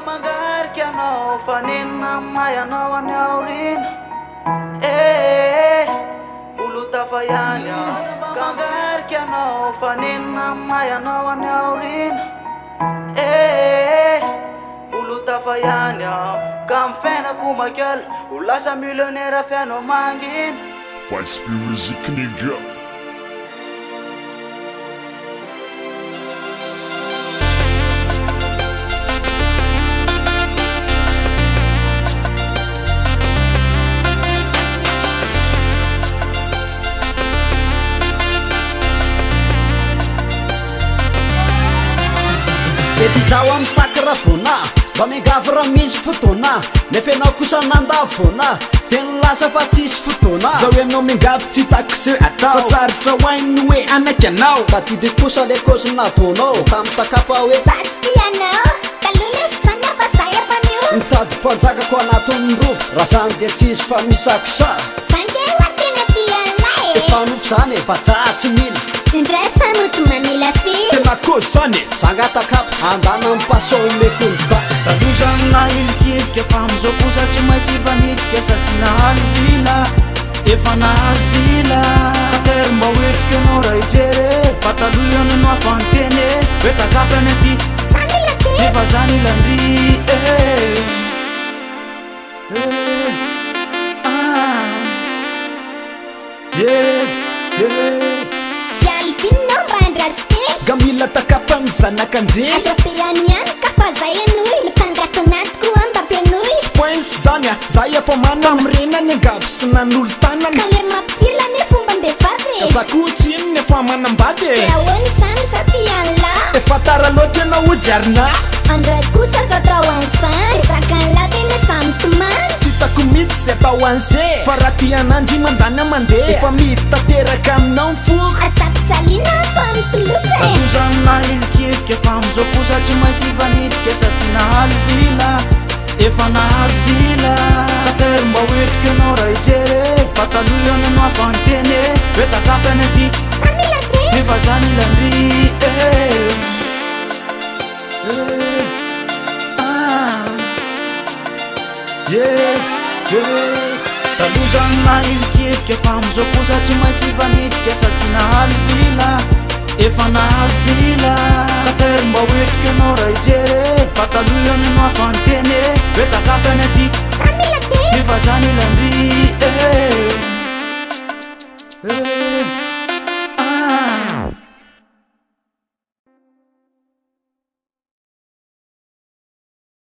mangarika anao fa nenina may anao any aorina olo tafa ihany ka mangarika anao fa nenina may anao any aorina olo tafa ihany ka mifainako makely ho lasa millionnaire fianao mangina Fight music nigga. Etizaho amin'ny sakra vona mba miangavy raha misy fotoana nefa ianao kosa nandavona tena lasa fa tsisy fotoana zaho ianao miangavy tsy taxe atao fa sarotra hoainy hoe anaky anao tadidy kosa le kozy nataonao tamin'ny takapa hoe satsika ianao talona sana fa zay apanio mitady mpanjakako anatin'ny rovo raha zany dia tsisy fa misakisa zange watena tianlay efa noto zany efa tsatsy mila indray famoto mamila fil tena kozy zany zanga takapa andana amin'ny pason mekonta tazozana ilikidika fa amizao kosa tsy maintsy vanidika sady nahaly vila efa nahazy vila katery mba hoetiko anao raha ijere pataloha anao afanteny hoe takapany aty zamila te nefa zany ilandry yalipinao mba andrasike ga mila takapany zanakanjeny azapeany ihany ka fa zay anoy itangatonatiko andampianoy tsy poince zany a zay efa mana amirena ny angavy sy nan'olo tanana ka le mampifilany fomba mbevavy kazakotsy iny ny efa manambady ahoany zany za tianla efa tara loatra ianao ozy arina andray kosa zatao ansan zakanlabe le samtomany tsy tako mihitsy zay atao an'zay fa raha tianandry mandany amandeha efa mitateraka aminao mifoka asapitsalina fa mitoloka tazozana ilikidika fa amizao kosa tsy maintsy vanidika sady nahaly vila efa nahazy vila katery mba hoetiko anao raha ijere pataloha anao afanteny hoe takapany aty zamila te nefa zany ilandry talozana ilikidika fa amizao kosa tsy maintsy vanidika sady nahaly vila efa nahazy vila katery mba hoetiko anao raha ijere pataloha anao afanteny hoe takapany aty zamila te nefa zany ilandry